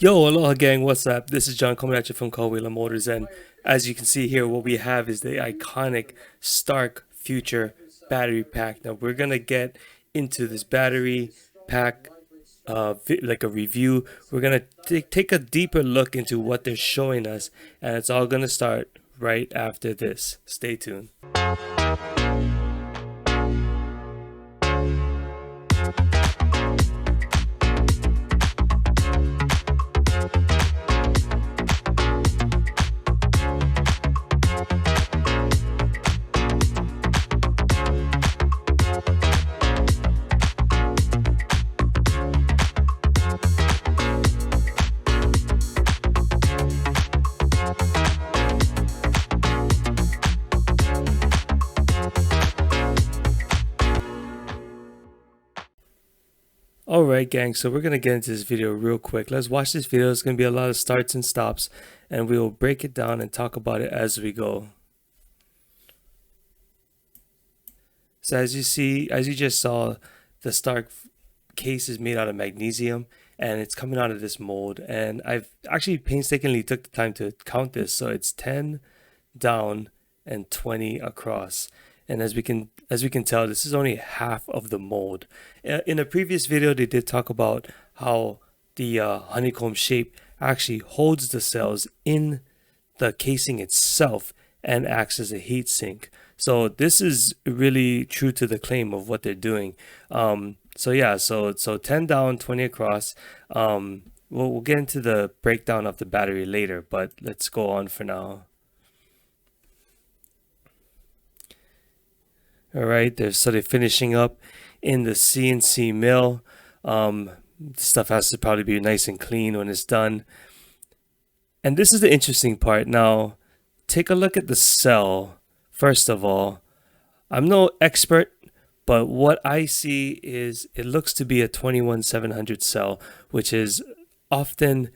Yo, aloha gang, what's up? This is John coming at you from Carwheeler Motors, and as you can see here, what we have is the iconic Stark Future battery pack. Now we're gonna get into this battery pack, like a review. We're gonna take a deeper look into what they're showing us, and it's all gonna start right after this. Stay tuned. Alright gang, so we're going to get into this video real quick. Let's watch this video. It's going to be a lot of starts and stops, and we will break it down and talk about it as we go. So as you just saw, the Stark case is made out of magnesium, and it's coming out of this mold. And I've actually painstakingly took the time to count this, so it's 10 down and 20 across. And as we can tell, this is only half of the mold. In a previous video, they did talk about how the honeycomb shape actually holds the cells in the casing itself and acts as a heat sink. So this is really true to the claim of what they're doing. So yeah, so 10 down, 20 across. We'll get into the breakdown of the battery later, but let's go on for now. All right, so they're finishing up in the CNC mill. Stuff has to probably be nice and clean when it's done. And this is the interesting part. Now, take a look at the cell. First of all, I'm no expert, but what I see is it looks to be a 21700 cell, which is often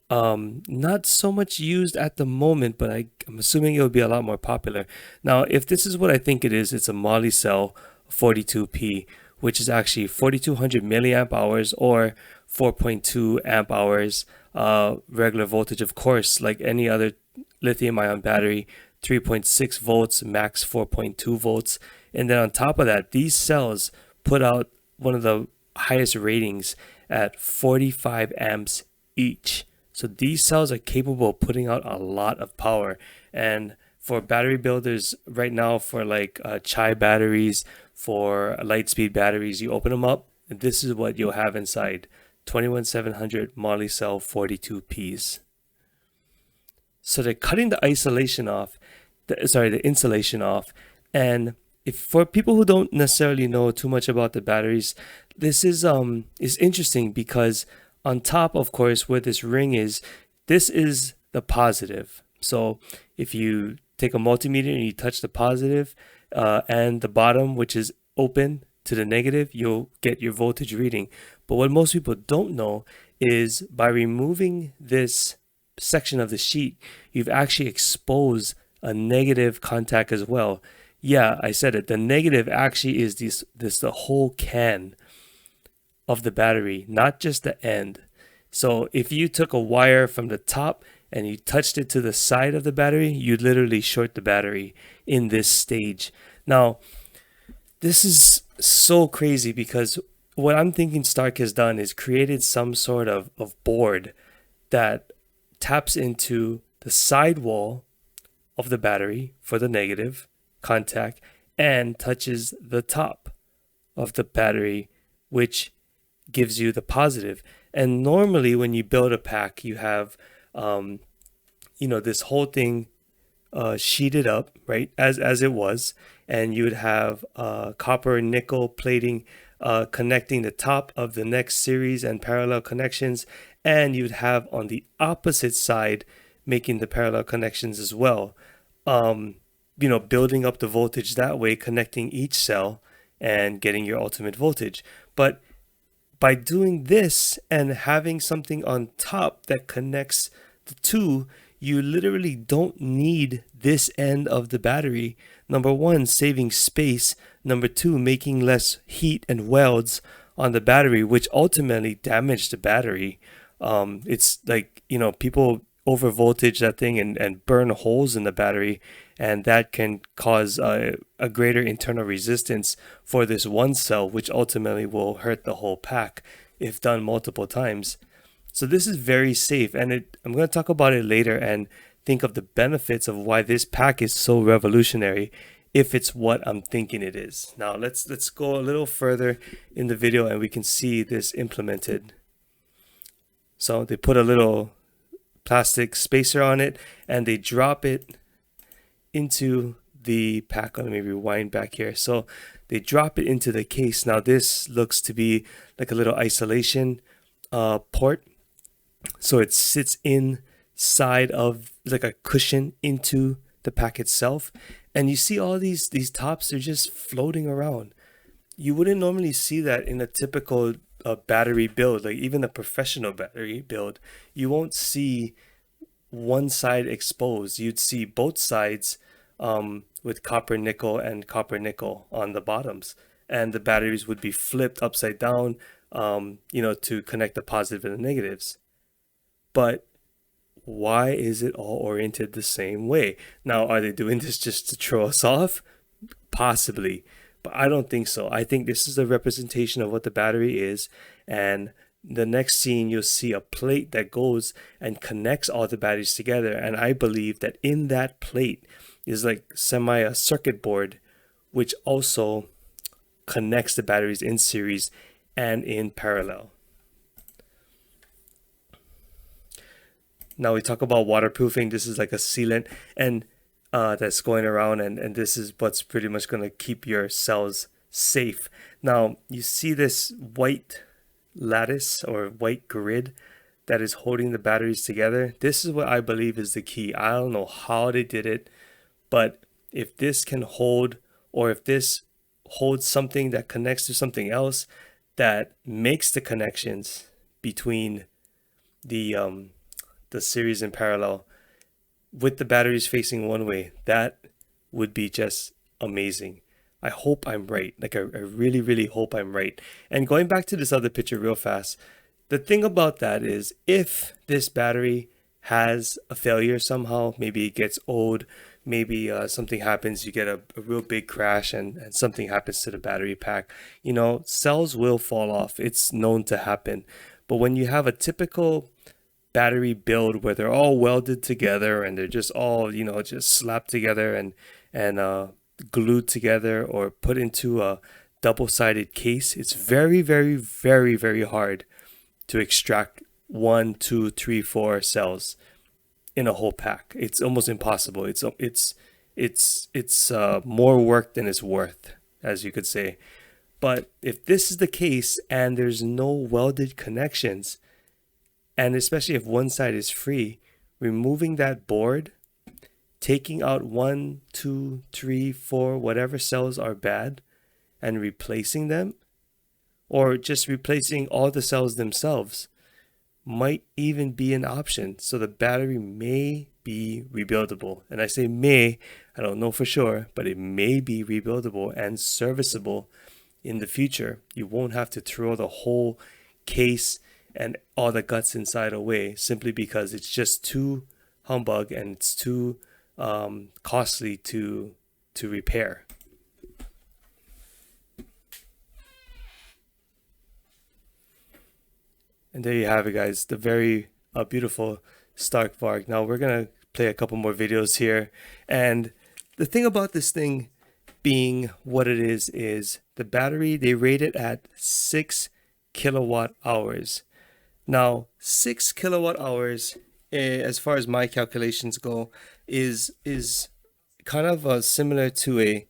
not so much used at the moment, but I'm assuming it will be a lot more popular. Now, if this is what I think it is, it's a Molicel 42P, which is actually 4200 milliamp hours or 4.2 amp hours, regular voltage, of course, like any other lithium ion battery, 3.6 volts, max 4.2 volts. And then on top of that, these cells put out one of the highest ratings at 45 amps each. So these cells are capable of putting out a lot of power. And for battery builders right now, for like Chai batteries, for Lightspeed batteries, you open them up, and this is what you'll have inside: 21700 Molicel 42Ps. So they're cutting the isolation off, the insulation off. And if for people who don't necessarily know too much about the batteries, this is interesting because on top, of course, where this ring is, this is the positive. So if you take a multimeter and you touch the positive and the bottom, which is open, to the negative, you'll get your voltage reading. But what most people don't know is by removing this section of the sheet, you've actually exposed a negative contact as well. Yeah, I said it. The negative actually is the whole can of the battery, not just the end. So if you took a wire from the top and you touched it to the side of the battery, you'd literally short the battery in this stage. Now, this is so crazy because what I'm thinking Stark has done is created some sort of board that taps into the sidewall of the battery for the negative contact and touches the top of the battery, which gives you the positive. And normally when you build a pack, you have this whole thing sheeted up, right, as it was, and you would have copper and nickel plating connecting the top of the next series and parallel connections, and you'd have on the opposite side making the parallel connections as well, building up the voltage that way, connecting each cell and getting your ultimate voltage. But by doing this and having something on top that connects the two, you literally don't need this end of the battery. Number one, saving space. Number two, making less heat and welds on the battery, which ultimately damage the battery. It's like, people over voltage that thing and burn holes in the battery, and that can cause a greater internal resistance for this one cell, which ultimately will hurt the whole pack if done multiple times. So this is very safe, and I'm going to talk about it later and think of the benefits of why this pack is so revolutionary if it's what I'm thinking it is. Now let's go a little further in the video and we can see this implemented. So they put a little plastic spacer on it and they drop it into the pack. Let me rewind back here. So they drop it into the case. Now this looks to be like a little isolation port. So it sits inside of like a cushion into the pack itself. And you see all these tops are just floating around. You wouldn't normally see that in a typical battery build, like even a professional battery build. You won't see one side exposed. You'd see both sides with copper nickel and copper nickel on the bottoms, and the batteries would be flipped upside down, to connect the positive and the negatives. But why is it all oriented the same way? Now, are they doing this just to throw us off? Possibly, but I don't think so. I think this is a representation of what the battery is, and the next scene you'll see a plate that goes and connects all the batteries together, and I believe that in that plate is like a circuit board which also connects the batteries in series and in parallel. Now we talk about waterproofing. This is like a sealant and that's going around, and this is what's pretty much going to keep your cells safe. Now you see this white lattice or white grid that is holding the batteries together. This is what I believe is the key. I don't know how they did it, but if this can hold, or if this holds something that connects to something else that makes the connections between the series and parallel with the batteries facing one way, that would be just amazing. I hope I'm right. Like I really, really hope I'm right. And going back to this other picture real fast, the thing about that is if this battery has a failure somehow, maybe it gets old, maybe something happens, you get a real big crash and something happens to the battery pack, cells will fall off. It's known to happen. But when you have a typical battery build where they're all welded together and they're just all, just slapped together and glued together or put into a double-sided case, it's very, very, very, very hard to extract 1, 2, 3, 4 cells in a whole pack. It's almost impossible. It's more work than it's worth, as you could say. But if this is the case and there's no welded connections, and especially if one side is free, removing that board, taking out 1, 2, 3, 4, whatever cells are bad, and replacing them, or just replacing all the cells themselves, might even be an option. So the battery may be rebuildable. And I say may, I don't know for sure, but it may be rebuildable and serviceable in the future. You won't have to throw the whole case and all the guts inside away simply because it's just too humbug and it's too costly to repair. And there you have it, guys, the very beautiful Stark Varg. Now we're gonna play a couple more videos here, and the thing about this thing being what it is the battery, they rate it at 6 kilowatt hours. Now 6 kilowatt hours, as far as my calculations go, is kind of similar to a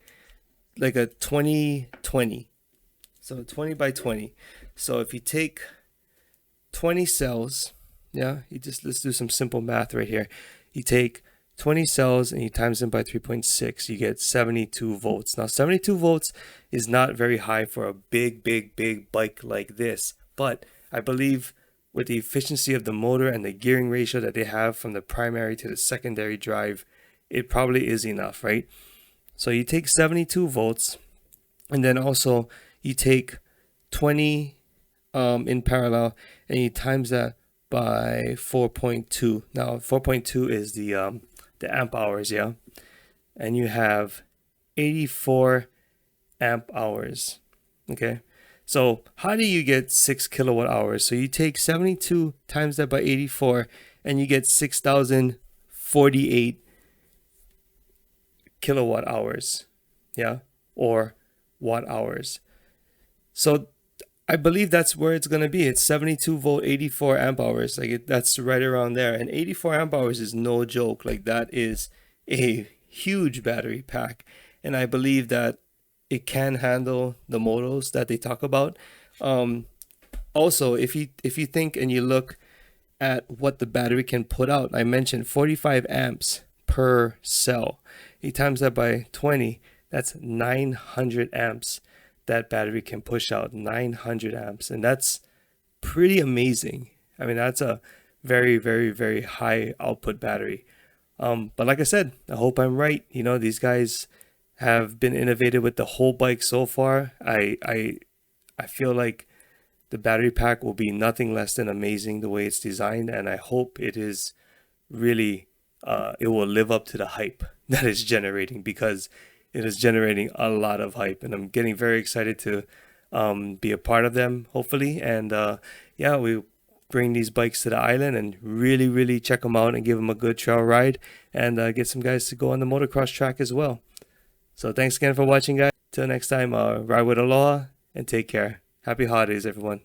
20/20. So 20 by 20. So if you take 20 cells, let's do some simple math right here. You take 20 cells and you times them by 3.6, you get 72 volts. Now 72 volts is not very high for a big bike like this, but I believe with the efficiency of the motor and the gearing ratio that they have from the primary to the secondary drive, it probably is enough, right? So you take 72 volts, and then also you take 20 in parallel, and you times that by 4.2. Now 4.2 is the amp hours, yeah, and you have 84 amp hours. Okay, so how do you get 6 kilowatt hours? So you take 72 times that by 84 and you get 6,048 kilowatt hours, yeah, or watt hours. So I believe that's where it's going to be. It's 72 volt, 84 amp hours. Like that's right around there. And 84 amp hours is no joke. Like that is a huge battery pack. And I believe that it can handle the models that they talk about. Also, if you think and you look at what the battery can put out, I mentioned 45 amps per cell. You times that by 20, that's 900 amps that battery can push out. 900 amps, and that's pretty amazing. I mean, that's a very, very, very high output battery. But like I said, I hope I'm right. You know, these guys have been innovative with the whole bike so far. I feel like the battery pack will be nothing less than amazing the way it's designed, and I hope it is really it will live up to the hype that it's generating, because it is generating a lot of hype, and I'm getting very excited to be a part of them, hopefully. And yeah, we bring these bikes to the island and really, really check them out and give them a good trail ride, and get some guys to go on the motocross track as well. So thanks again for watching, guys. Till next time, ride with aloha and take care. Happy holidays, everyone.